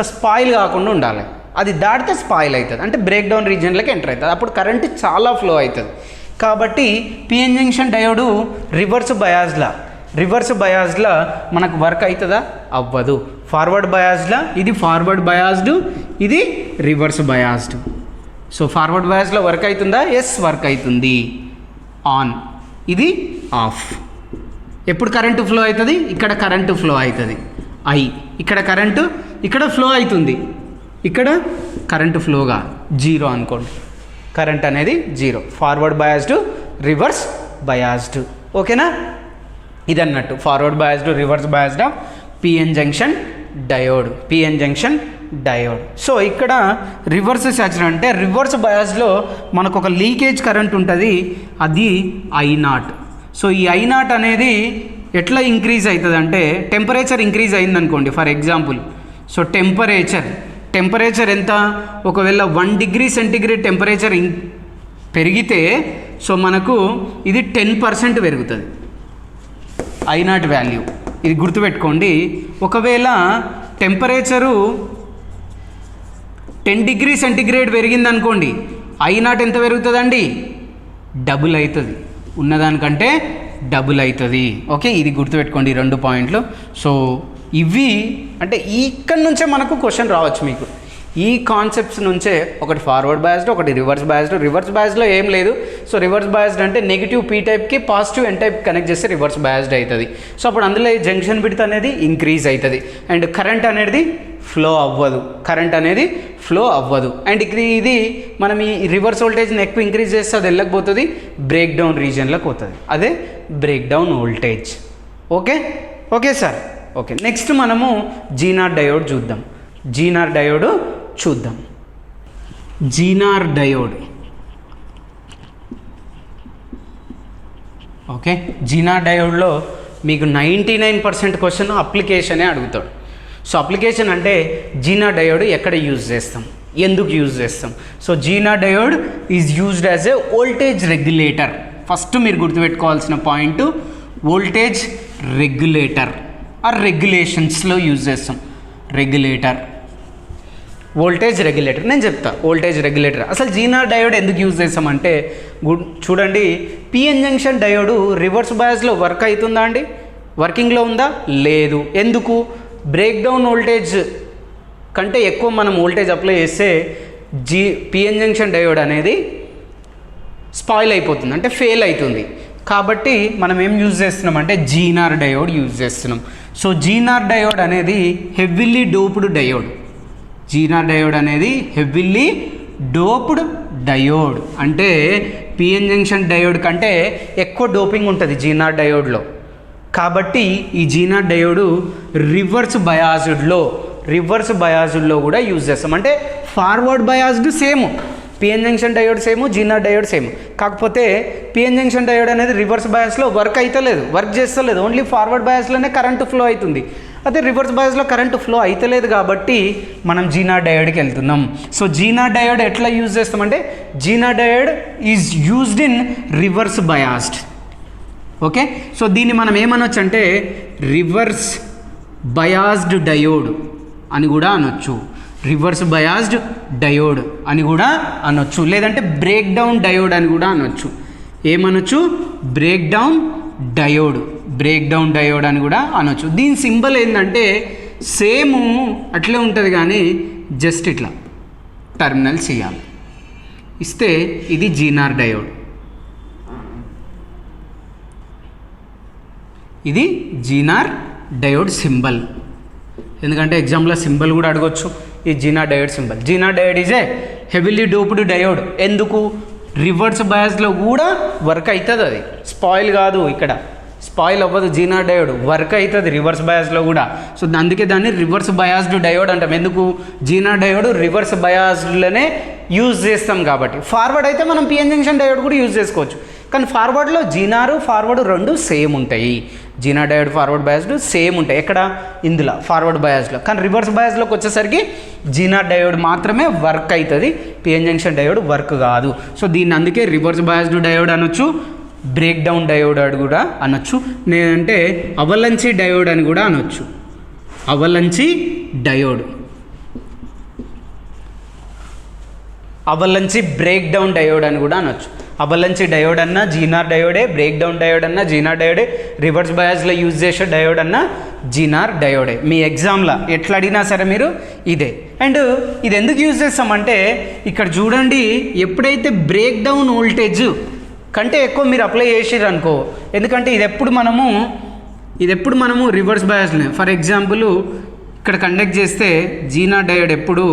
స్పాయిల్ కాకుండా ఉండాలి. అది దాటితే స్పాయిల్ అవుతుంది, అంటే బ్రేక్ డౌన్ రీజియన్లోకి ఎంటర్ అవుతుంది. అప్పుడు కరెంట్ చాలా ఫ్లో అవుతుంది. కాబట్టి పిఎన్ జంక్షన్ డయోడు రివర్స్ బయాస్లా మనకు వర్క్ అవుతుందా? అవ్వదు. ఫార్వర్డ్ బయాస్లా ఇది ఫార్వర్డ్ బయాస్డ్, ఇది రివర్స్ బయాస్డ్. సో ఫార్వర్డ్ బయాస్లో వర్క్ అవుతుందా? ఎస్, వర్క్ అవుతుంది. ఆన్, ఇది ఆఫ్. ఎప్పుడు కరెంటు ఫ్లో అవుతుంది? ఇక్కడ కరెంటు ఫ్లో అవుతుంది. ఇక్కడ కరెంటు ఇక్కడ ఫ్లో అవుతుంది. ఇక్కడ కరెంటు ఫ్లోగా జీరో అనుకోండి. కరెంట్ అనేది zero. Forward biased, reverse biased. ఓకేనా? ఇదన్నట్టు forward biased, reverse biased of PN junction diode. PN junction diode. So ఇక్కడ రివర్స్ సాచురేషన్ అంటే రివర్స్ బయాస్లో మనకు ఒక లీకేజ్ కరెంట్ ఉంటుంది, అది I0. సో ఈ I0 అనేది ఎట్లా ఇంక్రీజ్ అవుతుంది అంటే టెంపరేచర్ ఇంక్రీజ్ అయిందనుకోండి ఫర్ ఎగ్జాంపుల్. సో టెంపరేచర్ ఎంత? ఒకవేళ 1 డిగ్రీ సెంటిగ్రేడ్ టెంపరేచర్ పెరిగితే సో మనకు ఇది 10% పెరుగుతుంది I0 వాల్యూ. ఇది గుర్తుపెట్టుకోండి. ఒకవేళ టెంపరేచరు 10 డిగ్రీ సెంటిగ్రేడ్ పెరిగిందనుకోండి, I0 ఎంత పెరుగుతుందండి? డబుల్ అవుతుంది. ఉన్నదానికంటే డబుల్ అవుతుంది. ఓకే, ఇది గుర్తుపెట్టుకోండి ఈ 2 పాయింట్లు. సో ఇవి అంటే ఇక్కడ నుంచే మనకు క్వశ్చన్ రావచ్చు మీకు. ఈ కాన్సెప్ట్స్ నుంచే ఒకటి ఫార్వర్డ్ బయాస్డ్, ఒకటి రివర్స్ బయాస్డ్. రివర్స్ బయాస్డ్లో ఏం లేదు. సో రివర్స్ బయాస్డ్ అంటే నెగిటివ్ పీ టైప్కి పాజిటివ్ ఎన్ టైప్ కనెక్ట్ చేస్తే రివర్స్ బయాస్డ్ అవుతుంది. సో అప్పుడు అందులో ఈ జంక్షన్ విడ్త్ అనేది ఇంక్రీజ్ అవుతుంది అండ్ కరెంట్ అనేది ఫ్లో అవ్వదు. అండ్ ఇది మనం ఈ రివర్స్ వోల్టేజ్ని ఎక్కువ ఇంక్రీజ్ చేస్తే అది వెళ్ళకపోతుంది, బ్రేక్ డౌన్ రీజియన్లోకి పోతుంది. అదే breakdown voltage. Okay sir. Okay, next మనము జీనార్ డయోడ్ చూద్దాం. జీనార్ డయోడ్ ఓకే, జీనార్ డయోడ్లో మీకు 99% క్వశ్చన్ అప్లికేషనే అడుగుతాడు. సో అప్లికేషన్ అంటే జీనార్ డయోడ్ ఎక్కడ యూజ్ చేస్తాం, ఎందుకు యూజ్ చేస్తాం? So zener diode is used as a voltage regulator. First మీరు గుర్తుపెట్టుకోవాల్సిన పాయింట్ వోల్టేజ్ రెగ్యులేటర్ ఆర్ రెగ్యులేషన్స్లో యూజ్ చేస్తాం. వోల్టేజ్ రెగ్యులేటర్ నేను చెప్తా. వోల్టేజ్ రెగ్యులేటర్ అసలు జీనార్ డయోడ్ ఎందుకు యూజ్ చేస్తామంటే చూడండి, PN junction diode reverse బయాస్లో work అవుతుందా అండి? వర్కింగ్లో ఉందా? లేదు. ఎందుకు? బ్రేక్ డౌన్ వోల్టేజ్ కంటే ఎక్కువ మనం వోల్టేజ్ అప్లై చేస్తే పిఎన్ జంక్షన్ డయోడ్ అనేది స్పాయిల్ అయిపోతుంది, అంటే ఫెయిల్ అవుతుంది. కాబట్టి మనం ఏం యూజ్ చేస్తున్నాం అంటే జీనార్ డయోడ్ యూజ్ చేస్తున్నాం. సో జీనార్ డయోడ్ అనేది heavily doped diode. Zener diode అనేది హెవీలీ డోప్డ్ డయోడ్ అంటే పిఎన్ జంక్షన్ డయోడ్ కంటే ఎక్కువ డోపింగ్ ఉంటుంది జీనార్ డయోడ్లో. కాబట్టి ఈ జీనార్ డయోడు రివర్స్ బయాస్డ్లో కూడా యూజ్ చేస్తాం. అంటే forward biased same, PN junction diode same, Zener diode same. కాకపోతే పిఎన్ జంక్షన్ డయోడ్ అనేది రివర్స్ బయాస్లో వర్క్ చేస్తలేదు, ఓన్లీ ఫార్వర్డ్ బయాస్లోనే కరెంటు ఫ్లో అవుతుంది. అదే రివర్స్ బయాస్లో కరెంటు ఫ్లో అవుతలేదు కాబట్టి మనం జీనార్ డయోడ్కి వెళ్తున్నాం. సో జీనార్ డయోడ్ ఎట్లా యూజ్ చేస్తామంటే Zener diode is used in reverse biased. Okay, so దీన్ని మనం ఏమనొచ్చు అంటే రివర్స్ బయాస్డ్ డయోడ్ అని కూడా అనొచ్చు, రివర్స్ బయాస్డ్ డయోడ్ అని కూడా అనొచ్చు, లేదంటే బ్రేక్ డౌన్ డయోడ్ అని కూడా అనొచ్చు. ఏమనొచ్చు? Breakdown diode, breakdown diode అని కూడా అనొచ్చు. దీని సింబల్ ఏంటంటే సేమ్ అట్లే ఉంటుంది కానీ జస్ట్ ఇట్లా టర్మినల్స్ ఇవ్వాలి, ఇస్తే ఇది జీనార్ డయోడ్, ఇది జీనార్ డయోడ్ సింబల్. ఎందుకంటే ఎగ్జామ్లో సింబల్ కూడా అడగొచ్చు, ఈ Zener diode symbol. Zener diode is a heavily doped diode. ఎందుకు? రివర్స్ బయాస్లో కూడా వర్క్ అవుతుంది, అది స్పాయిల్ కాదు, ఇక్కడ స్పాయిల్ అవ్వదు. జీనార్ డయోడ్ వర్క్ అవుతుంది రివర్స్ బయాస్లో కూడా. సో అందుకే దాన్ని రివర్స్ బయాస్డ్ డయోడ్ అంటాం. ఎందుకు? జీనార్ డయోడ్ రివర్స్ బయాస్డ్లోనే యూజ్ చేస్తాం కాబట్టి. ఫార్వర్డ్ అయితే మనం పిఎన్ జంక్షన్ డయోడ్ కూడా యూజ్ చేసుకోవచ్చు, కానీ ఫార్వర్డ్లో జీనారు ఫార్వర్డ్ రెండు సేమ్ ఉంటాయి. Zener diode forward biased same ఉంటాయి ఎక్కడ? ఇందులో ఫార్వర్డ్ బయాస్లో. కానీ రివర్స్ బయాస్లోకి వచ్చేసరికి జీనార్ డయోడ్ మాత్రమే వర్క్ అవుతుంది, పిఎన్ జంక్షన్ డయోడ్ వర్క్ కాదు. సో దీన్ని అందుకే రివర్స్ బయాస్డ్ డయోడ్ అనొచ్చు, బ్రేక్ డౌన్ డయోడ్ అని కూడా అనొచ్చు, నేనంటే అవలంచి డయోడ్ అని కూడా అనొచ్చు. అవలంచి డయోడ్, అవలంచి బ్రేక్ డౌన్ డయోడ్ అని కూడా అనొచ్చు. అవలంచి డయోడ్ అన్న జీనార్ డయోడే, బ్రేక్ డౌన్ డయోడ్ అన్న జీనార్ డయోడే, రివర్స్ బయాస్లో యూజ్ చేసే డయోడ్ అన్న జీనార్ డయోడే. మీ ఎగ్జామ్లో ఎట్లా అడిగినా సరే మీరు ఇదే. అండ్ ఇది ఎందుకు యూజ్ చేస్తామంటే ఇక్కడ చూడండి, ఎప్పుడైతే బ్రేక్ డౌన్ వోల్టేజ్ కంటే ఎక్కువ మీరు అప్లై చేసిర్రు అనుకో, ఎందుకంటే ఇది ఎప్పుడు మనము రివర్స్ బయాస్లో, ఫర్ ఎగ్జాంపుల్ ఇక్కడ కండక్ట్ చేస్తే జీనార్ డయోడ్ ఎప్పుడు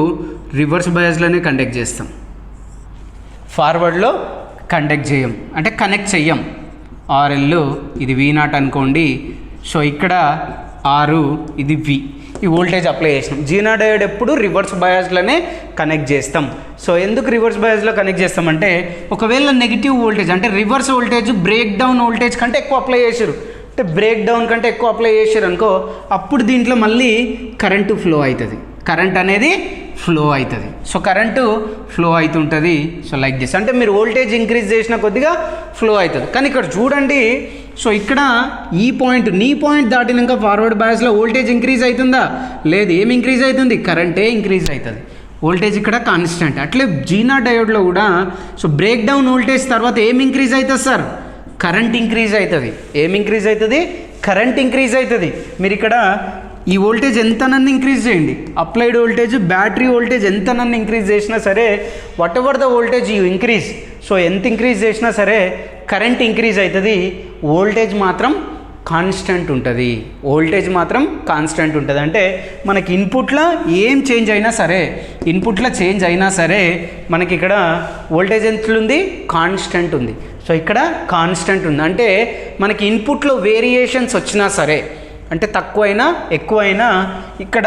రివర్స్ బయాస్లోనే కండక్ట్ చేస్తాం, ఫార్వర్డ్లో కండక్ట్ చేయం, అంటే కనెక్ట్ చెయ్యం. ఆర్ఎల్ ఇది V0 అనుకోండి, సో ఇక్కడ ఆరు ఇది V, ఈ వోల్టేజ్ అప్లై చేసినాం. జీనార్ డయోడ్ ఎప్పుడు రివర్స్ బయాస్లోనే కనెక్ట్ చేస్తాం. సో ఎందుకు రివర్స్ బయాస్లో కనెక్ట్ చేస్తామంటే ఒకవేళ నెగిటివ్ వోల్టేజ్ అంటే reverse voltage break down voltage కంటే ఎక్కువ అప్లై చేసారు, అంటే బ్రేక్ డౌన్ కంటే ఎక్కువ అప్లై చేసారు అనుకో, అప్పుడు దీంట్లో మళ్ళీ కరెంటు ఫ్లో అవుతుంది, కరెంట్ అనేది ఫ్లో అవుతుంది. సో కరెంటు ఫ్లో అవుతుంటుంది. సో లైక్ దిస్, అంటే మీరు వోల్టేజ్ ఇంక్రీజ్ చేసిన కొద్దిగా ఫ్లో అవుతుంది. కానీ ఇక్కడ చూడండి, సో ఇక్కడ ఈ పాయింట్, నీ పాయింట్ దాటినాక ఫార్వర్డ్ బయాస్లో వోల్టేజ్ ఇంక్రీజ్ అవుతుందా? లేదు. ఏం ఇంక్రీజ్ అవుతుంది? కరెంటే ఇంక్రీజ్ అవుతుంది, వోల్టేజ్ ఇక్కడ కాన్స్టెంట్. అట్లే జీనార్ డయోడ్లో కూడా సో బ్రేక్ డౌన్ వోల్టేజ్ తర్వాత ఏం ఇంక్రీజ్ అవుతుంది సార్? కరెంట్ ఇంక్రీజ్ అవుతుంది. ఏం ఇంక్రీజ్ అవుతుంది? కరెంట్ ఇంక్రీజ్ అవుతుంది. మీరు ఇక్కడ ఈ వోల్టేజ్ ఎంతనన్ను ఇంక్రీజ్ చేయండి, అప్లైడ్ వోల్టేజ్, బ్యాటరీ వోల్టేజ్ ఎంతనన్ను ఇంక్రీజ్ చేసినా సరే, whatever the voltage you increase, so ఎంత ఇంక్రీజ్ చేసినా సరే కరెంట్ ఇంక్రీజ్ అవుతుంది, వోల్టేజ్ మాత్రం కాన్స్టెంట్ ఉంటుంది. వోల్టేజ్ మాత్రం కాన్స్టెంట్ ఉంటుంది. అంటే మనకి ఇన్పుట్లో ఏం చేంజ్ అయినా సరే, ఇన్పుట్లో చేంజ్ అయినా సరే మనకి ఇక్కడ వోల్టేజ్ ఎంతుంది? కాన్స్టెంట్ ఉంది. సో ఇక్కడ కాన్స్టెంట్ ఉంది. అంటే మనకి ఇన్పుట్లో వేరియేషన్స్ వచ్చినా సరే, అంటే తక్కువైనా ఎక్కువైనా ఇక్కడ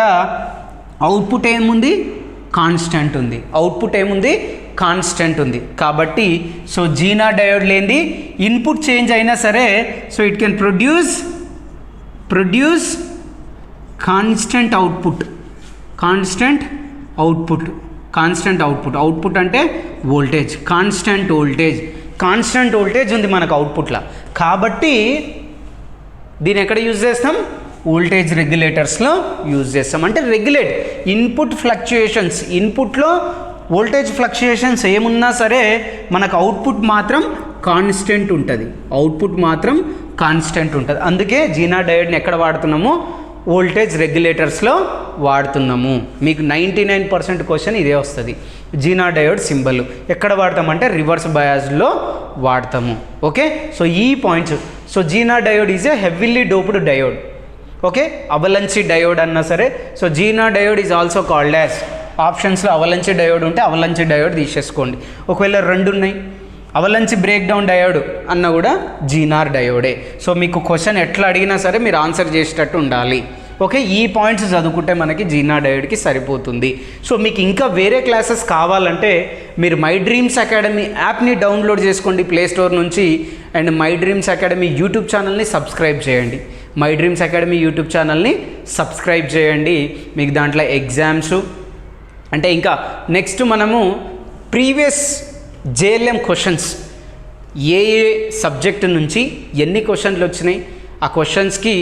అవుట్పుట్ ఏముంది? కాన్స్టెంట్ ఉంది. అవుట్పుట్ ఏముంది? కాన్స్టెంట్ ఉంది. కాబట్టి సో జీనార్ డయోడ్ లేనిది ఇన్పుట్ చేంజ్ అయినా సరే, so it can produce constant output. Constant output, constant output. Output అంటే voltage, constant voltage, constant voltage ఉంది మనకు అవుట్పుట్లో. కాబట్టి దీన్ని ఎక్కడ యూజ్ చేస్తాం? వోల్టేజ్ రెగ్యులేటర్స్లో యూజ్ చేస్తాం. అంటే రెగ్యులేట్ ఇన్పుట్ ఫ్లక్చుయేషన్స్, ఇన్పుట్లో వోల్టేజ్ ఫ్లక్చుయేషన్స్ ఏమున్నా సరే మనకు అవుట్పుట్ మాత్రం కాన్స్టెంట్ ఉంటుంది, అవుట్పుట్ మాత్రం కాన్స్టెంట్ ఉంటుంది. అందుకే జీనార్ డయోడ్ని ఎక్కడ వాడుతున్నాము? వోల్టేజ్ రెగ్యులేటర్స్లో వాడుతున్నాము. మీకు 99% క్వశ్చన్ ఇదే వస్తుంది. జీనార్ డయోడ్ సింబల్ ఎక్కడ వాడతామంటే రివర్స్ బయాస్లో వాడతాము. ఓకే, సో ఈ points. So zener diode is a heavily doped diode. Okay, avalanche diode అన్నా సరే. సో zener diode is also called as, ఆప్షన్స్లో అవలంచి డయోడ్ ఉంటే అవలంచి డయోడ్ తీసేసుకోండి. ఒకవేళ రెండు ఉన్నాయి, అవలంచి బ్రేక్ డౌన్ డయోడ్ అన్న కూడా జీనార్ డయోడే. సో మీకు క్వశ్చన్ ఎట్లా అడిగినా సరే మీరు ఆన్సర్ చేసేటట్టు ఉండాలి. ఓకే, ఈ పాయింట్స్ చదువుకుంటే మనకి జీనార్ డయోడ్కి సరిపోతుంది. సో మీకు ఇంకా వేరే క్లాసెస్ కావాలంటే మీరు మై డ్రీమ్స్ అకాడమీ యాప్ని డౌన్లోడ్ చేసుకోండి ప్లే స్టోర్ నుంచి. And my dreams academy YouTube ఛానల్ని సబ్స్క్రైబ్ చేయండి. మై డ్రీమ్స్ అకాడమీ యూట్యూబ్ ఛానల్ని సబ్స్క్రైబ్ చేయండి. మీకు దాంట్లో ఎగ్జామ్స్ అంటే ఇంకా నెక్స్ట్ మనము ప్రీవియస్ JLM క్వశ్చన్స్ ఏ సబ్జెక్టు నుంచి ఎన్ని క్వశ్చన్లు వచ్చినాయి, ఆ క్వశ్చన్స్కి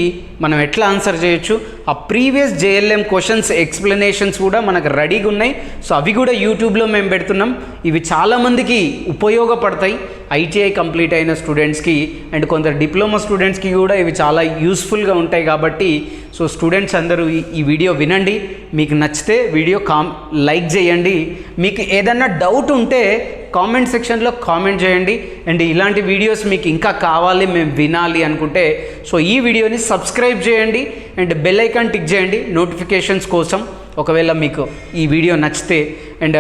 మనం ఎట్లా ఆన్సర్ చేయొచ్చు, ఆ ప్రీవియస్ జేఎల్ఎం క్వశ్చన్స్ ఎక్స్ప్లెనేషన్స్ కూడా మనకు రెడీగా ఉన్నాయి. సో అవి కూడా యూట్యూబ్లో మేము పెడుతున్నాం. ఇవి చాలామందికి ఉపయోగపడతాయి, ఐటీఐ కంప్లీట్ అయిన స్టూడెంట్స్కి అండ్ కొందరు డిప్లొమా స్టూడెంట్స్కి కూడా ఇవి చాలా యూస్ఫుల్గా ఉంటాయి. కాబట్టి సో స్టూడెంట్స్ అందరూ ఈ వీడియో వినండి, మీకు నచ్చితే వీడియో లైక్ చేయండి. మీకు ఏదన్నా డౌట్ ఉంటే కామెంట్ సెక్షన్లో కామెంట్ చేయండి. అండ్ ఇలాంటి వీడియోస్ మీకు ఇంకా కావాలి, మేము వినాలి అనుకుంటే సో ఈ వీడియోని సబ్స్క్రైబ్ చేయండి అండ్ బెల్ ఐకాన్ టిక్ చేయండి నోటిఫికేషన్స్ కోసం. ఒకవేళ మీకు ఈ వీడియో నచ్చితే అండ్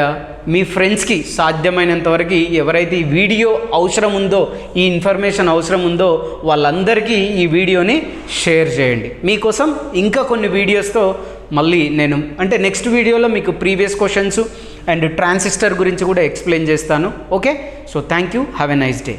మీ ఫ్రెండ్స్కి సాధ్యమైనంత వరకు ఎవరైతే ఈ వీడియో అవసరం ఉందో, ఈ ఇన్ఫర్మేషన్ అవసరం ఉందో వాళ్ళందరికీ ఈ వీడియోని షేర్ చేయండి. మీకోసం ఇంకా కొన్ని వీడియోస్తో మళ్ళీ నేను అంటే నెక్స్ట్ వీడియోలో మీకు ప్రీవియస్ క్వశ్చన్స్ అండ్ ట్రాన్సిస్టర్ గురించి కూడా ఎక్స్ప్లెయిన్ చేస్తాను. Okay, so thank you, have a nice day.